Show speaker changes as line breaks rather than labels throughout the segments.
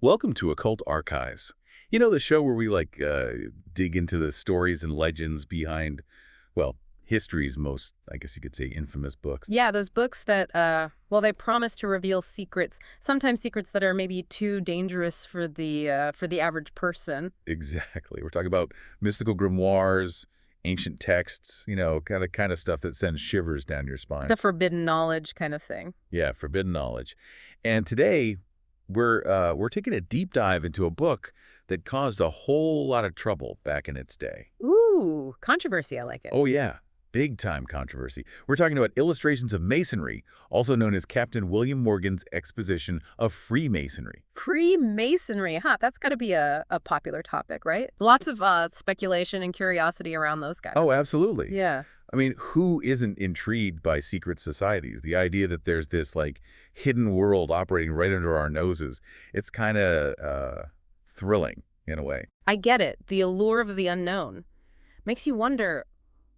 Welcome to Occult Archives. The show where we dig into the stories and legends behind, well, history's most, I guess you could say, infamous books.
Yeah, those books that, they promise to reveal secrets, sometimes secrets that are maybe too dangerous for the average person.
Exactly. We're talking about mystical grimoires, ancient texts, kind of stuff that sends shivers down your spine.
The forbidden knowledge kind of thing.
Yeah, forbidden knowledge. And today we're taking a deep dive into a book that caused a whole lot of trouble back in its day.
Ooh, controversy, I like it.
Oh, yeah. Big time controversy. We're talking about Illustrations of Masonry, also known as Captain William Morgan's Exposition of Freemasonry.
Freemasonry, huh? That's got to be a popular topic, right? Lots of speculation and curiosity around those guys.
Oh, absolutely.
Yeah.
I mean, who isn't intrigued by secret societies? The idea that there's this, hidden world operating right under our noses, it's kind of thrilling in a way.
I get it. The allure of the unknown makes you wonder,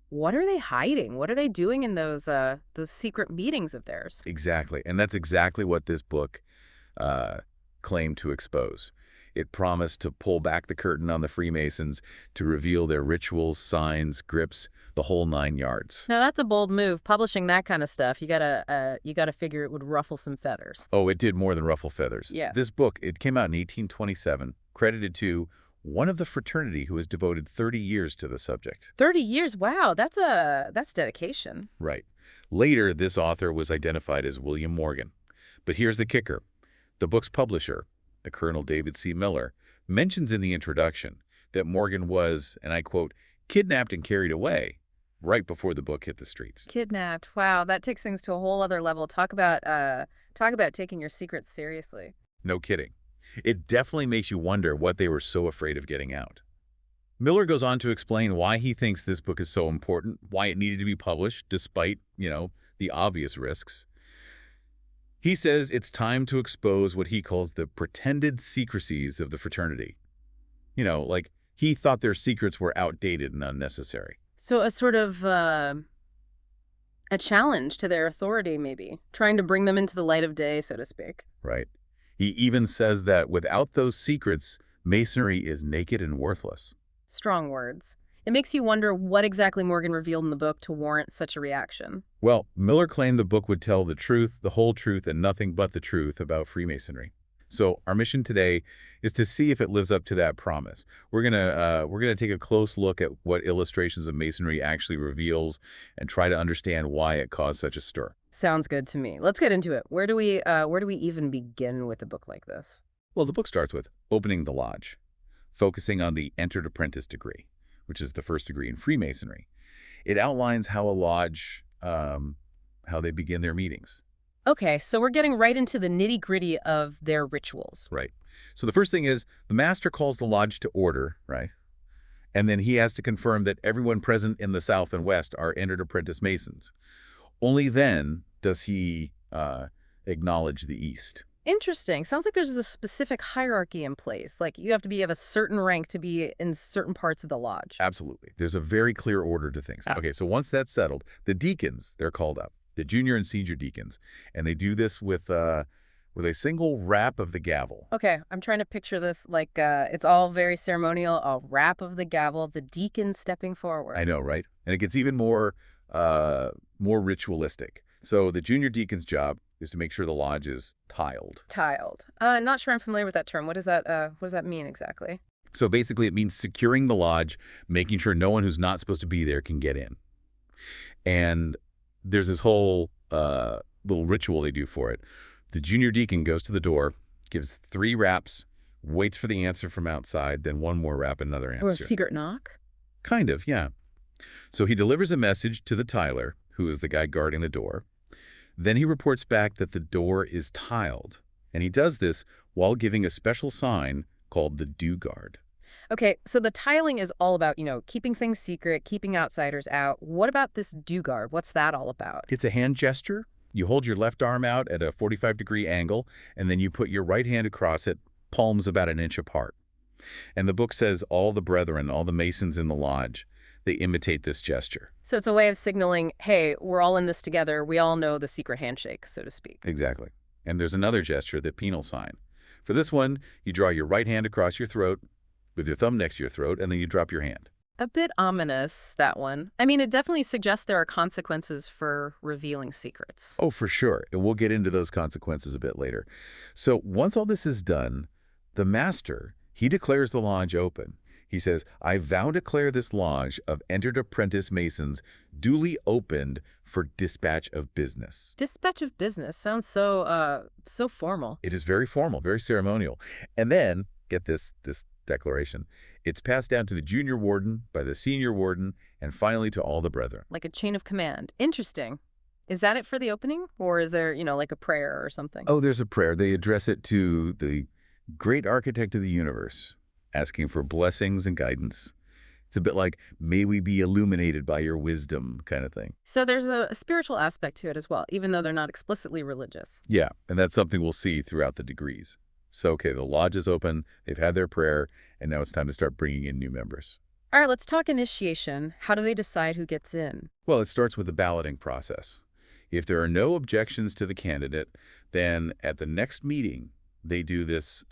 what are they hiding? What are they doing in those secret meetings of theirs?
Exactly. And that's exactly what this book claimed to expose. It promised to pull back the curtain on the Freemasons, to reveal their rituals, signs, grips, the whole 9 yards.
Now that's a bold move. Publishing that kind of stuff, you gotta figure it would ruffle some feathers.
Oh, it did more than ruffle feathers.
Yeah.
This book, it came out in 1827, credited to one of the fraternity who has devoted 30 years to the subject.
30 years, wow, that's dedication.
Right. Later, this author was identified as William Morgan. But here's the kicker. The book's publisher, the Colonel David C. Miller, mentions in the introduction that Morgan was, and I quote, kidnapped and carried away right before the book hit the streets.
Kidnapped. Wow, that takes things to a whole other level. Talk about taking your secrets seriously.
No kidding. It definitely makes you wonder what they were so afraid of getting out. Miller goes on to explain why he thinks this book is so important, why it needed to be published despite, the obvious risks. He says it's time to expose what he calls the pretended secrecies of the fraternity. He thought their secrets were outdated and unnecessary.
So a sort of a challenge to their authority, maybe. Trying to bring them into the light of day, so to speak.
Right. He even says that without those secrets, Masonry is naked and worthless.
Strong words. It makes you wonder what exactly Morgan revealed in the book to warrant such a reaction.
Well, Miller claimed the book would tell the truth, the whole truth, and nothing but the truth about Freemasonry. So our mission today is to see if it lives up to that promise. We're gonna take a close look at what Illustrations of Masonry actually reveals and try to understand why it caused such a stir.
Sounds good to me. Let's get into it. Where do we even begin with a book like this?
Well, the book starts with opening the lodge, focusing on the Entered Apprentice degree, which is the first degree in Freemasonry. It outlines how a lodge, how they begin their meetings.
Okay, so we're getting right into the nitty-gritty of their rituals.
Right. So the first thing is the master calls the lodge to order, right? And then he has to confirm that everyone present in the South and West are Entered Apprentice Masons. Only then does he acknowledge the East.
Interesting. Sounds like there's a specific hierarchy in place. Like you have to be of a certain rank to be in certain parts of the lodge.
Absolutely. There's a very clear order to things. Okay, so once that's settled, the deacons, they're called up, the junior and senior deacons, and they do this with a single rap of the gavel.
Okay, I'm trying to picture this like it's all very ceremonial, a rap of the gavel, the deacon stepping forward.
I know, right? And it gets even more ritualistic. So the junior deacon's job is to make sure the lodge is tiled.
Tiled. Not sure I'm familiar with that term. What does that mean exactly?
So basically it means securing the lodge, making sure no one who's not supposed to be there can get in. And there's this whole little ritual they do for it. The junior deacon goes to the door, gives 3 raps, waits for the answer from outside, then 1 more rap, another answer.
Or a secret knock?
Kind of, yeah. So he delivers a message to the tiler, who is the guy guarding the door. Then he reports back that the door is tiled, and he does this while giving a special sign called the dew guard.
Okay, so the tiling is all about, keeping things secret, keeping outsiders out. What about this dew guard? What's that all about?
It's a hand gesture. You hold your left arm out at a 45-degree angle, and then you put your right hand across it, palms about 1 inch apart. And the book says all the brethren, all the Masons in the lodge, they imitate this gesture.
So it's a way of signaling, hey, we're all in this together. We all know the secret handshake, so to speak.
Exactly. And there's another gesture, the penal sign. For this one, you draw your right hand across your throat with your thumb next to your throat, and then you drop your hand.
A bit ominous, that one. I mean, it definitely suggests there are consequences for revealing secrets.
Oh, for sure. And we'll get into those consequences a bit later. So once all this is done, the master, he declares the lodge open. He says, I vow declare this lodge of Entered Apprentice Masons duly opened for dispatch of business.
Dispatch of business sounds so formal.
It is very formal, very ceremonial. And then, get this declaration, it's passed down to the junior warden, by the senior warden, and finally to all the brethren.
Like a chain of command. Interesting. Is that it for the opening? Or is there, like a prayer or something?
Oh, there's a prayer. They address it to the great architect of the universe, asking for blessings and guidance. It's a bit like, may we be illuminated by your wisdom kind of thing.
So there's a spiritual aspect to it as well, even though they're not explicitly religious.
Yeah, and that's something we'll see throughout the degrees. So, okay, the lodge is open, they've had their prayer, and now it's time to start bringing in new members.
All right, let's talk initiation. How do they decide who gets in?
Well, it starts with the balloting process. If there are no objections to the candidate, then at the next meeting, they do this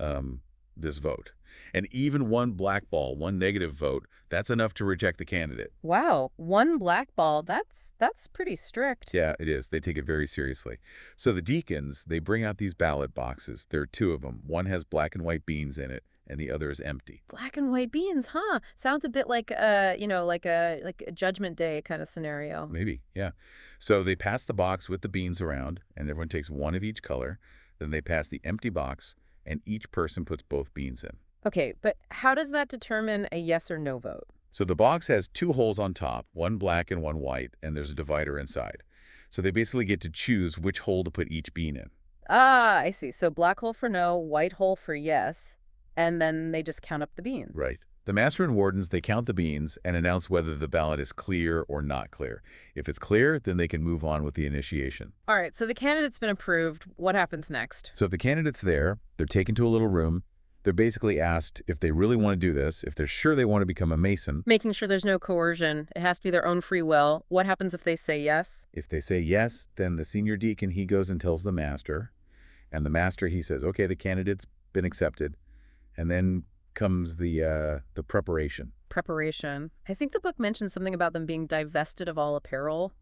vote. And even one blackball, one negative vote, that's enough to reject the candidate.
Wow, one blackball, that's pretty strict.
Yeah, it is. They take it very seriously. So the deacons, they bring out these ballot boxes. There are two of them. One has black and white beans in it, and the other is empty.
Black and white beans, huh? Sounds a bit like like a Judgment Day kind of scenario.
Maybe, yeah. So they pass the box with the beans around, and everyone takes one of each color. Then they pass the empty box, and each person puts both beans in.
Okay, but how does that determine a yes or no vote?
So the box has two holes on top, one black and one white, and there's a divider inside. So they basically get to choose which hole to put each bean in.
Ah, I see. So black hole for no, white hole for yes, and then they just count up the beans.
Right. The master and wardens, they count the beans and announce whether the ballot is clear or not clear. If it's clear, then they can move on with the initiation.
All right, so the candidate's been approved. What happens next?
So if the candidate's there, they're taken to a little room. They're basically asked if they really want to do this, if they're sure they want to become a Mason.
Making sure there's no coercion. It has to be their own free will. What happens if they say yes?
If they say yes, then the senior deacon, he goes and tells the master. And the master, he says, okay, the candidate's been accepted. And then comes the preparation.
Preparation. I think the book mentions something about them being divested of all apparel.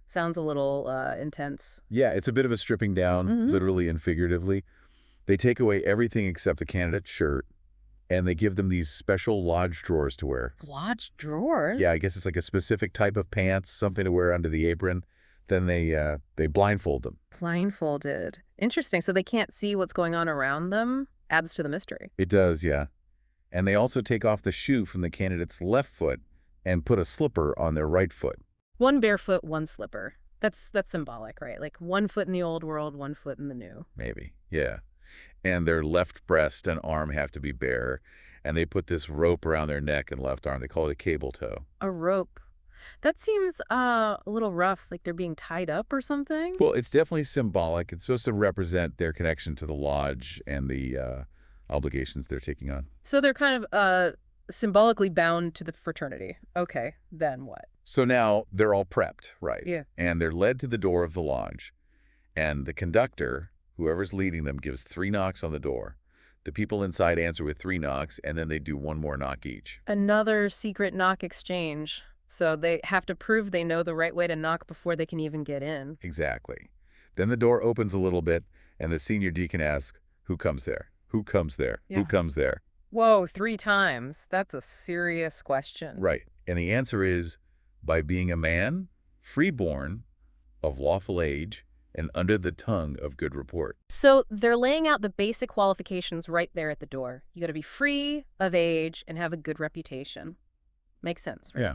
Sounds a little intense.
Yeah, it's a bit of a stripping down, literally and figuratively. They take away everything except the candidate's shirt, and they give them these special lodge drawers to wear.
Lodge drawers?
Yeah, I guess it's like a specific type of pants, something to wear under the apron. Then they blindfold them.
Blindfolded. Interesting. So they can't see what's going on around them? Adds to the mystery.
It does, yeah. And they also take off the shoe from the candidate's left foot and put a slipper on their right foot.
One barefoot, one slipper. That's symbolic, right? Like one foot in the old world, one foot in the new.
Maybe, yeah. And their left breast and arm have to be bare. And they put this rope around their neck and left arm. They call it a cable toe.
A rope. That seems a little rough, like they're being tied up or something.
Well, it's definitely symbolic. It's supposed to represent their connection to the lodge and the obligations they're taking on.
So they're kind of symbolically bound to the fraternity. Okay, then what?
So now they're all prepped, right?
Yeah.
And they're led to the door of the lodge. And the conductor, whoever's leading them, gives 3 knocks on the door. The people inside answer with 3 knocks, and then they do 1 more knock each.
Another secret knock exchange. So they have to prove they know the right way to knock before they can even get in.
Exactly. Then the door opens a little bit, and the senior deacon asks, who comes there? Who comes there?
Yeah.
Who comes there?
Whoa, 3 times. That's a serious question.
Right. And the answer is, by being a man, freeborn, of lawful age, and under the tongue of good report.
So they're laying out the basic qualifications right there at the door. You got to be free, of age, and have a good reputation. Makes sense, right?
Yeah.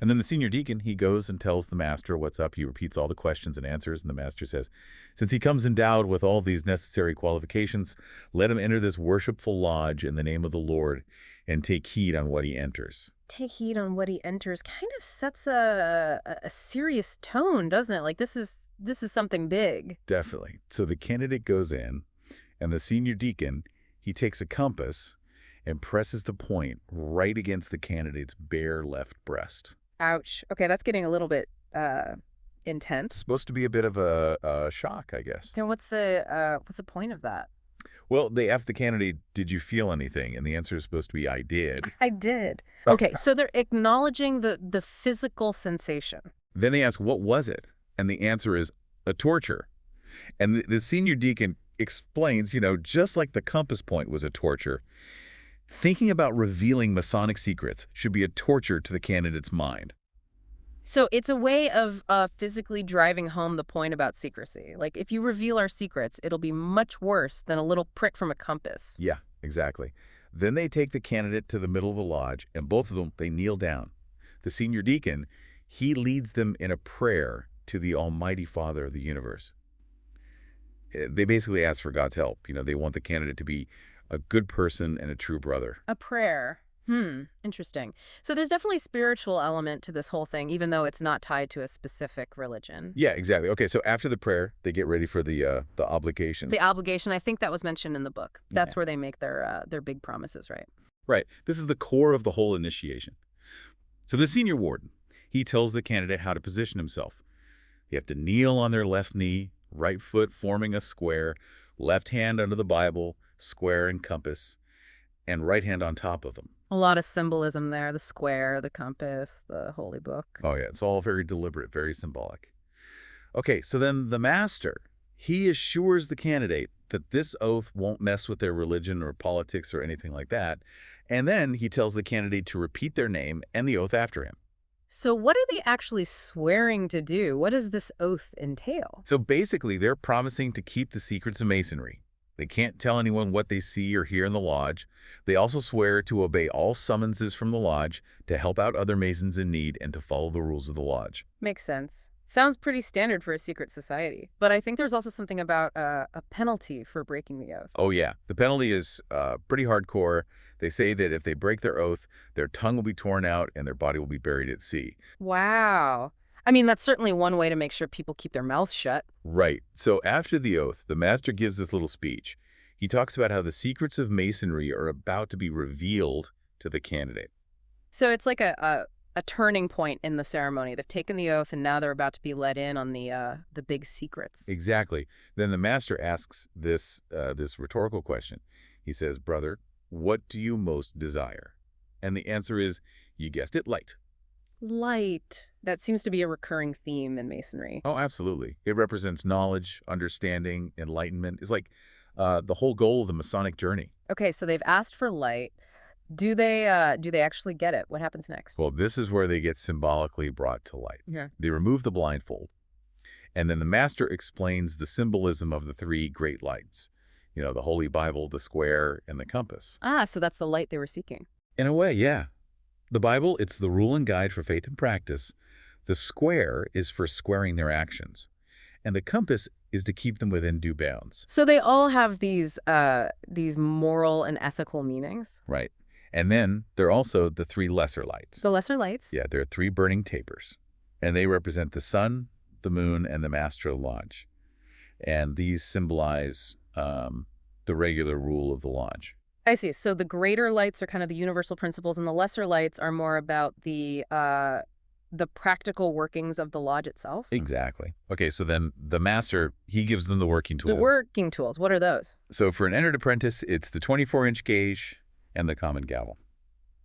And then the senior deacon, he goes and tells the master what's up. He repeats all the questions and answers, and the master says, since he comes endowed with all these necessary qualifications, let him enter this worshipful lodge in the name of the Lord and take heed on what he enters.
Take heed on what he enters kind of sets a serious tone, doesn't it? Like this is something big.
Definitely. So the candidate goes in, and the senior deacon, he takes a compass and presses the point right against the candidate's bare left breast.
Ouch. Okay, that's getting a little bit intense.
It's supposed to be a bit of a shock, I guess.
Then what's the point of that?
Well, they asked the candidate, did you feel anything? And the answer is supposed to be, I did.
I did.
Oh.
Okay, so they're acknowledging the physical sensation.
Then they ask, what was it? And the answer is a torture. And the senior deacon explains, just like the compass point was a torture, thinking about revealing Masonic secrets should be a torture to the candidate's mind.
So it's a way of physically driving home the point about secrecy. Like, if you reveal our secrets, it'll be much worse than a little prick from a compass.
Yeah, exactly. Then they take the candidate to the middle of the lodge, and both of them, they kneel down. The senior deacon, he leads them in a prayer to the Almighty Father of the universe. They basically ask for God's help. They want the candidate to be a good person and a true brother.
A prayer. Interesting. So there's definitely a spiritual element to this whole thing, even though it's not tied to a specific religion.
Yeah, exactly. Okay, so after the prayer, they get ready for the obligation.
The obligation, I think that was mentioned in the book. That's
Yeah.
where they make their big promises, right?
Right. This is the core of the whole initiation. So the senior warden, he tells the candidate how to position himself. You have to kneel on their left knee, right foot forming a square, left hand under the Bible, square and compass, and right hand on top of them.
A lot of symbolism there, the square, the compass, the holy book.
Oh, yeah. It's all very deliberate, very symbolic. Okay, so then the master, he assures the candidate that this oath won't mess with their religion or politics or anything like that. And then he tells the candidate to repeat their name and the oath after him.
So what are they actually swearing to do? What does this oath entail?
So basically, they're promising to keep the secrets of Masonry. They can't tell anyone what they see or hear in the lodge. They also swear to obey all summonses from the lodge, to help out other Masons in need, and to follow the rules of the lodge.
Makes sense. Sounds pretty standard for a secret society. But I think there's also something about a penalty for breaking the oath.
Oh, yeah. The penalty is pretty hardcore. They say that if they break their oath, their tongue will be torn out and their body will be buried at sea.
Wow. I mean, that's certainly one way to make sure people keep their mouths shut.
Right. So after the oath, the master gives this little speech. He talks about how the secrets of Masonry are about to be revealed to the candidate.
So it's like a turning point in the ceremony. They've taken the oath, and now they're about to be let in on the big secrets.
Exactly. Then the master asks this rhetorical question. He says, "Brother, what do you most desire?" And the answer is, you guessed it, light.
Light. That seems to be a recurring theme in Masonry.
Oh, absolutely. It represents knowledge, understanding, enlightenment. It's like the whole goal of the Masonic journey.
Okay, so they've asked for light. Do they actually get it? What happens next?
Well, this is where they get symbolically brought to light.
Yeah.
They remove the blindfold, and then the master explains the symbolism of the three great lights. The Holy Bible, the square, and the compass.
Ah, so that's the light they were seeking.
In a way, yeah. The Bible, it's the rule and guide for faith and practice. The square is for squaring their actions. And the compass is to keep them within due bounds.
So they all have these moral and ethical meanings.
Right. And then there are also the three lesser lights.
The lesser lights.
Yeah, there are three burning tapers. And they represent the sun, the moon, and the master of the lodge. And these symbolize the regular rule of the lodge.
I see. So the greater lights are kind of the universal principles, and the lesser lights are more about the practical workings of the lodge itself.
Exactly. Okay, so then the master, he gives them the working tool.
The working tools. What are those?
So for an entered apprentice, it's the 24-inch gauge and the common gavel.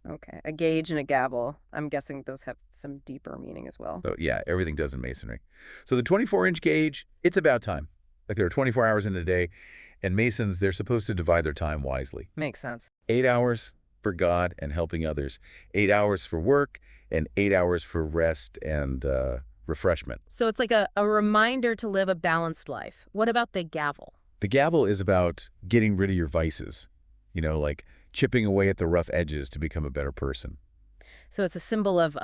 Okay, a gauge and a gavel. I'm guessing those have some deeper meaning as well.
So yeah, everything does in Masonry. So the 24-inch gauge, it's about time. Like there are 24 hours in a day, and Masons, they're supposed to divide their time wisely.
Makes sense.
8 hours for God and helping others, 8 hours for work, and 8 hours for rest and refreshment.
So it's like a reminder to live a balanced life. What about the gavel?
The gavel is about getting rid of your vices, like chipping away at the rough edges to become a better person.
So it's a symbol of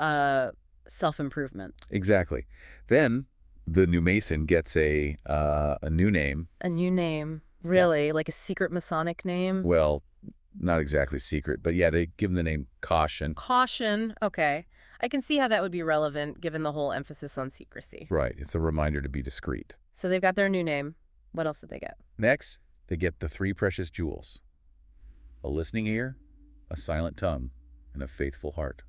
self-improvement.
Exactly. Then the new Mason gets a new name.
A new name. Really? Yeah. Like a secret Masonic name?
Well, not exactly secret, but yeah, they give him the name Caution.
Caution. Okay. I can see how that would be relevant given the whole emphasis on secrecy.
Right. It's a reminder to be discreet.
So they've got their new name. What else did they get?
Next, they get the three precious jewels. A listening ear, a silent tongue, and a faithful heart.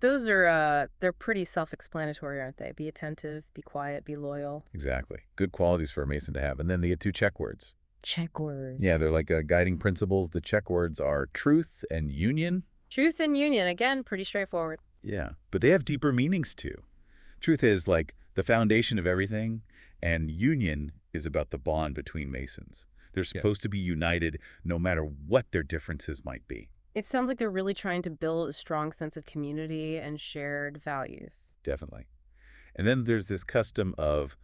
Those are, they're pretty self-explanatory, aren't they? Be attentive, be quiet, be loyal.
Exactly. Good qualities for a Mason to have. And then they get two check words.
Checkwords.
Yeah, they're like guiding principles. The check words are truth and union.
Truth and union, again, pretty straightforward.
Yeah, but they have deeper meanings too. Truth is like the foundation of everything, and union is about the bond between Masons. They're supposed to be united no matter what their differences might be.
It sounds like they're really trying to build a strong sense of community and shared values.
Definitely. And then there's this custom of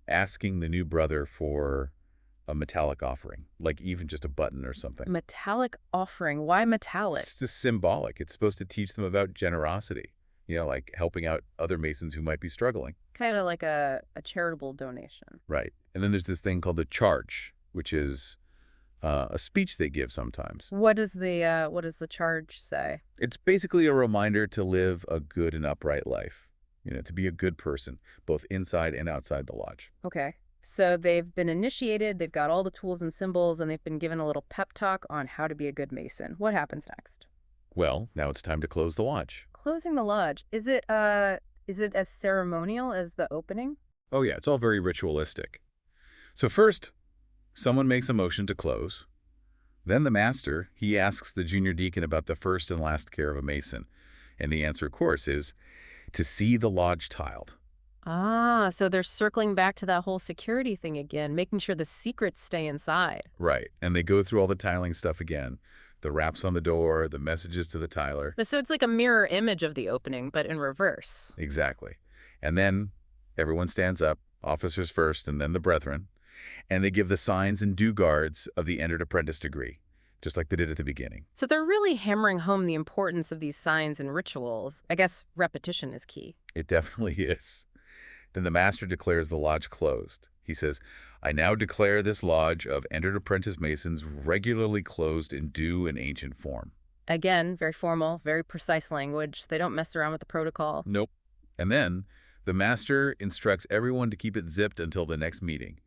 asking the new brother for a metallic offering, like even just a button or something.
Metallic offering. Why metallic?
It's just symbolic. It's supposed to teach them about generosity, like helping out other Masons who might be struggling.
Kind of like a charitable donation.
Right. And then there's this thing called the charge, which is a speech they give sometimes.
What does the charge say?
It's basically a reminder to live a good and upright life, to be a good person, both inside and outside the lodge.
Okay. So they've been initiated, they've got all the tools and symbols, and they've been given a little pep talk on how to be a good Mason. What happens next?
Well, now it's time to close the lodge.
Closing the lodge. Is it as ceremonial as the opening?
Oh yeah, it's all very ritualistic. So first, someone makes a motion to close. Then the master, he asks the junior deacon about the first and last care of a Mason. And the answer, of course, is to see the lodge tiled.
Ah, so they're circling back to that whole security thing again, making sure the secrets stay inside.
Right, and they go through all the tiling stuff again. The raps on the door, the messages to the tiler.
So it's like a mirror image of the opening, but in reverse.
Exactly. And then everyone stands up, officers first and then the brethren, and they give the signs and due guards of the Entered Apprentice degree, just like they did at the beginning.
So they're really hammering home the importance of these signs and rituals. I guess repetition is key.
It definitely is. Then the master declares the lodge closed. He says, I now declare this lodge of Entered Apprentice Masons regularly closed in due and ancient form.
Again, very formal, very precise language. They don't mess around with the protocol.
Nope. And then the master instructs everyone to keep it zipped until the next meeting.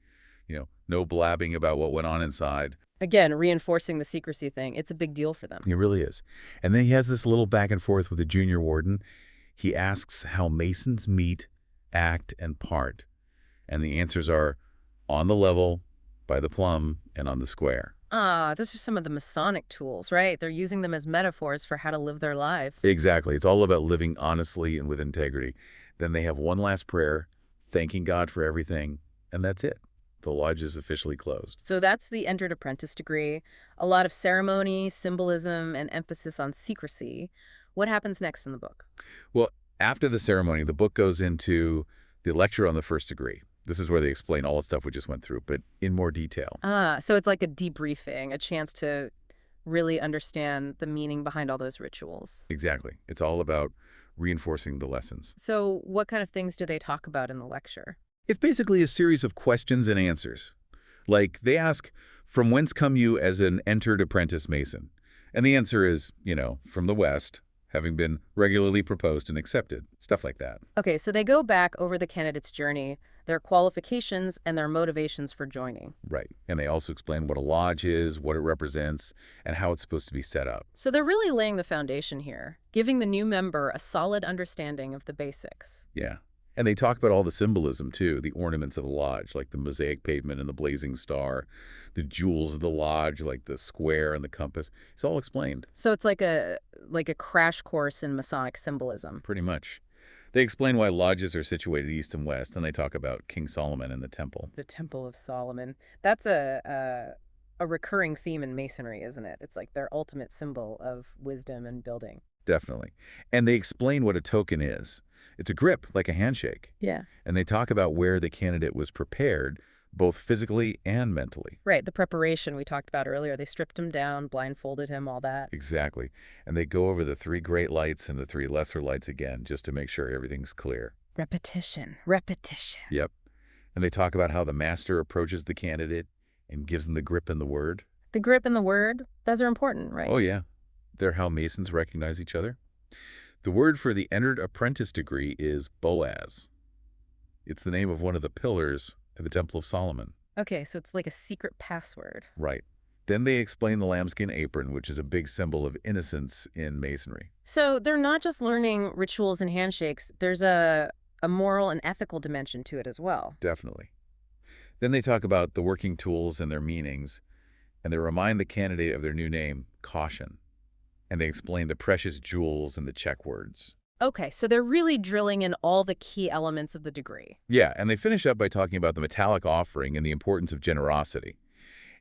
No blabbing about what went on inside.
Again, reinforcing the secrecy thing. It's a big deal for them.
It really is. And then he has this little back and forth with the junior warden. He asks how Masons meet, act, and part. And the answers are on the level, by the plumb, and on the square.
Ah, those are some of the Masonic tools, right? They're using them as metaphors for how to live their lives.
Exactly. It's all about living honestly and with integrity. Then they have one last prayer, thanking God for everything, and that's it. The lodge is officially closed.
So that's the Entered Apprentice degree. A lot of ceremony, symbolism, and emphasis on secrecy. What happens next in the book?
Well, after the ceremony, the book goes into the lecture on the first degree. This is where they explain all the stuff we just went through, but in more detail.
Ah, so it's like a debriefing, a chance to really understand the meaning behind all those rituals.
Exactly. It's all about reinforcing the lessons.
So what kind of things do they talk about in the lecture?
It's basically a series of questions and answers. Like, they ask, from whence come you as an entered apprentice Mason? And the answer is, from the West, having been regularly proposed and accepted, stuff like that.
Okay, so they go back over the candidate's journey, their qualifications, and their motivations for joining.
Right. And they also explain what a lodge is, what it represents, and how it's supposed to be set up.
So they're really laying the foundation here, giving the new member a solid understanding of the basics.
Yeah. And they talk about all the symbolism, too, the ornaments of the lodge, like the mosaic pavement and the blazing star, the jewels of the lodge, like the square and the compass. It's all explained.
So it's like a crash course in Masonic symbolism.
Pretty much. They explain why lodges are situated east and west, and they talk about King Solomon and the temple.
The Temple of Solomon. That's a recurring theme in Masonry, isn't it? It's like their ultimate symbol of wisdom and building.
Definitely. And they explain what a token is. It's a grip, like a handshake.
Yeah.
And they talk about where the candidate was prepared, both physically and mentally.
Right, the preparation we talked about earlier. They stripped him down, blindfolded him, all that.
Exactly. And they go over the 3 great lights and the 3 lesser lights again, just to make sure everything's clear.
Repetition, repetition.
Yep. And they talk about how the master approaches the candidate and gives them the grip and the word.
The grip and the word, those are important, right?
Oh, yeah. They're how Masons recognize each other. The word for the Entered Apprentice degree is Boaz. It's the name of one of the pillars at the Temple of Solomon.
Okay, so it's like a secret password.
Right. Then they explain the lambskin apron, which is a big symbol of innocence in Masonry.
So they're not just learning rituals and handshakes. There's a moral and ethical dimension to it as well.
Definitely. Then they talk about the working tools and their meanings, and they remind the candidate of their new name, caution, and they explain the precious jewels and the check words.
Okay, so they're really drilling in all the key elements of the degree.
Yeah, and they finish up by talking about the metallic offering and the importance of generosity.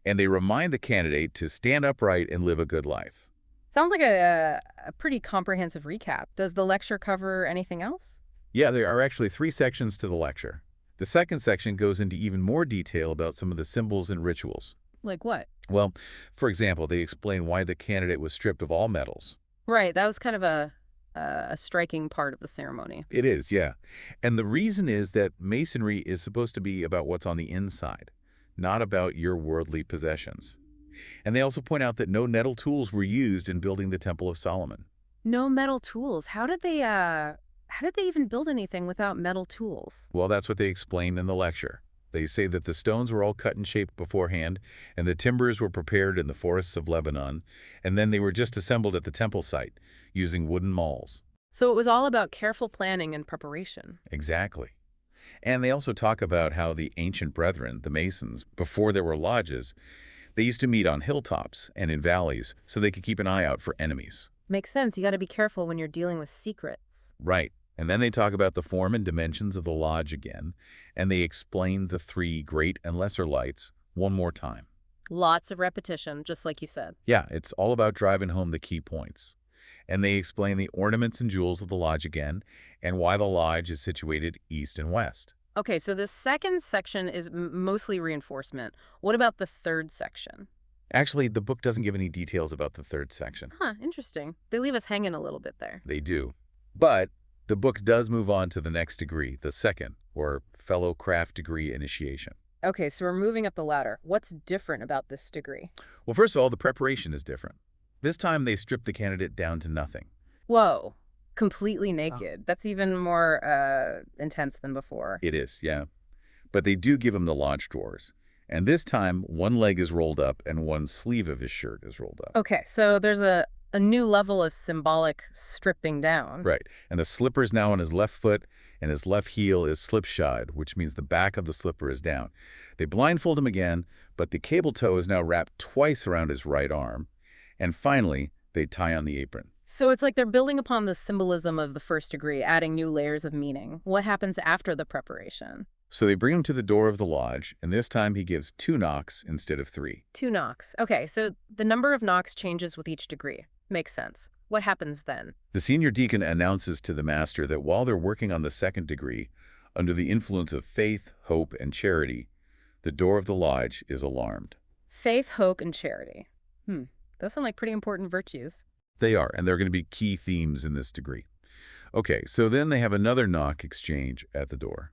And they remind the candidate to stand upright and live a good life.
Sounds like a pretty comprehensive recap. Does the lecture cover anything else?
Yeah, there are actually 3 sections to the lecture. The second section goes into even more detail about some of the symbols and rituals.
Like what?
Well, for example, they explain why the candidate was stripped of all medals.
Right, that was kind of a striking part of the ceremony.
It is, yeah. And the reason is that Masonry is supposed to be about what's on the inside, not about your worldly possessions. And they also point out that no metal tools were used in building the Temple of Solomon.
No metal tools. How did they even build anything without metal tools?
Well, that's what they explained in the lecture. They say that the stones were all cut and shaped beforehand, and the timbers were prepared in the forests of Lebanon, and then they were just assembled at the temple site using wooden mauls.
So it was all about careful planning and preparation.
Exactly. And they also talk about how the ancient brethren, the Masons, before there were lodges, they used to meet on hilltops and in valleys so they could keep an eye out for enemies.
Makes sense. You got to be careful when you're dealing with secrets.
Right. And then they talk about the form and dimensions of the lodge again, and they explain the 3 great and lesser lights one more time.
Lots of repetition, just like you said.
Yeah, it's all about driving home the key points. And they explain the ornaments and jewels of the lodge again, and why the lodge is situated east and west.
Okay, so the second section is mostly reinforcement. What about the third section?
Actually, the book doesn't give any details about the third section.
Huh, interesting. They leave us hanging a little bit there.
They do. But the book does move on to the next degree, the second, or fellow craft degree initiation.
Okay, so we're moving up the ladder. What's different about this degree?
Well, first of all, the preparation is different. This time they strip the candidate down to nothing.
Whoa, completely naked. That's even more intense than before.
It is, yeah. But they do give him the lodge drawers. And this time, one leg is rolled up and one sleeve of his shirt is rolled up.
Okay, so there's a new level of symbolic stripping down.
Right. And the slipper is now on his left foot, and his left heel is slipshod, which means the back of the slipper is down. They blindfold him again, but the cable toe is now wrapped twice around his right arm. And finally, they tie on the apron.
So it's like they're building upon the symbolism of the first degree, adding new layers of meaning. What happens after the preparation?
So they bring him to the door of the lodge, and this time he gives 2 knocks instead of 3.
2 knocks. Okay, so the number of knocks changes with each degree. Makes sense. What happens then?
The senior deacon announces to the master that while they're working on the second degree, under the influence of faith, hope, and charity, the door of the lodge is alarmed.
Faith, hope, and charity. Those sound like pretty important virtues.
They are, and they're going to be key themes in this degree. Okay, so then they have another knock exchange at the door.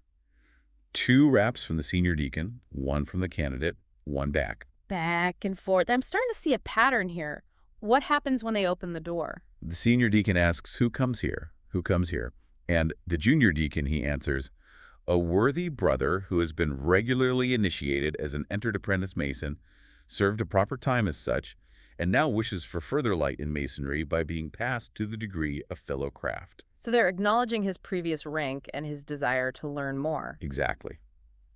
2 raps from the senior deacon, 1 from the candidate, 1 back.
Back and forth. I'm starting to see a pattern here. What happens when they open the door?
The senior deacon asks, "Who comes here? Who comes here?" And the junior deacon, he answers, "A worthy brother who has been regularly initiated as an entered apprentice Mason, served a proper time as such, and now wishes for further light in Masonry by being passed to the degree of fellow craft."
So they're acknowledging his previous rank and his desire to learn more.
Exactly.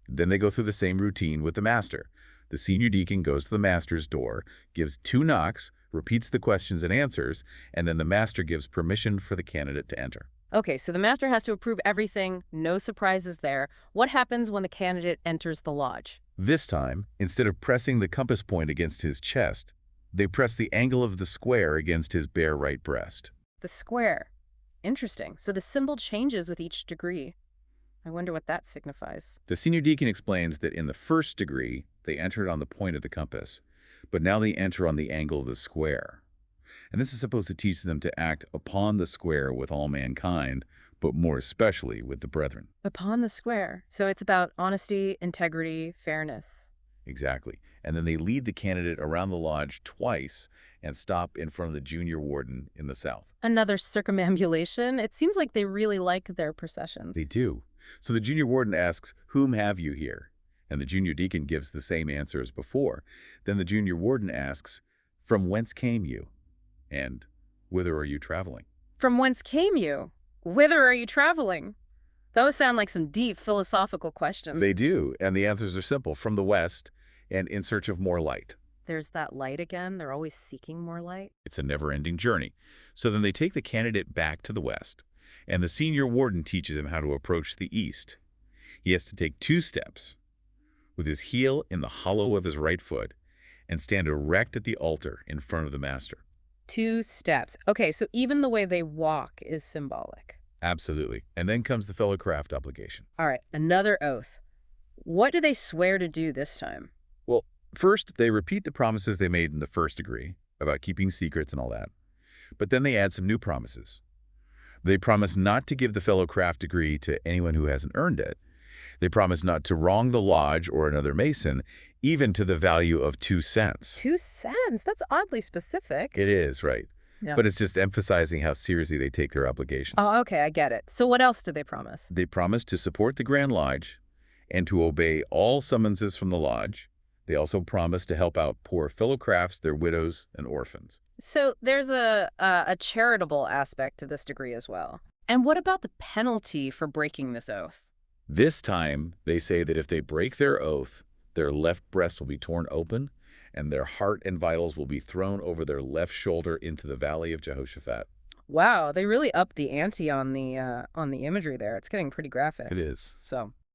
Then they go through the same routine with the master. The senior deacon goes to the master's door, gives 2 knocks, repeats the questions and answers, and then the master gives permission for the candidate to enter.
Okay, so the master has to approve everything, no surprises there. What happens when the candidate enters the lodge?
This time, instead of pressing the compass point against his chest, they press the angle of the square against his bare right breast.
The square. Interesting. So the symbol changes with each degree. I wonder what that signifies.
The senior deacon explains that in the first degree, they entered on the point of the compass, but now they enter on the angle of the square. And this is supposed to teach them to act upon the square with all mankind, but more especially with the brethren.
Upon the square. So it's about honesty, integrity, fairness.
Exactly. And then they lead the candidate around the lodge twice and stop in front of the junior warden in the south.
Another circumambulation. It seems like they really like their processions.
They do. So the junior warden asks, "Whom have you here?" And the junior deacon gives the same answer as before. Then the junior warden asks, "From whence came you? And whither are you traveling?"
From whence came you? Whither are you traveling? Those sound like some deep philosophical questions.
They do, and the answers are simple: from the West and in search of more light.
There's that light again. They're always seeking more light.
It's a never-ending journey. So then they take the candidate back to the West, and the senior warden teaches him how to approach the East. He has to take 2 steps, with his heel in the hollow of his right foot, and stand erect at the altar in front of the master.
2 steps. Okay, so even the way they walk is symbolic.
Absolutely. And then comes the fellow craft obligation.
All right, another oath. What do they swear to do this time?
Well, first, they repeat the promises they made in the first degree about keeping secrets and all that. But then they add some new promises. They promise not to give the fellow craft degree to anyone who hasn't earned it. They promise not to wrong the lodge or another Mason, even to the value of 2 cents.
2 cents? That's oddly specific.
It is, right?
Yeah.
But it's just emphasizing how seriously they take their obligations.
Oh, okay, I get it. So what else do they promise?
They promise to support the Grand Lodge and to obey all summonses from the lodge. They also promise to help out poor fellow crafts, their widows, and orphans.
So there's a charitable aspect to this degree as well. And what about the penalty for breaking this oath?
This time, they say that if they break their oath, their left breast will be torn open, and their heart and vitals will be thrown over their left shoulder into the valley of Jehoshaphat.
Wow, they really upped the ante on the imagery there. It's getting pretty graphic.
It is.
So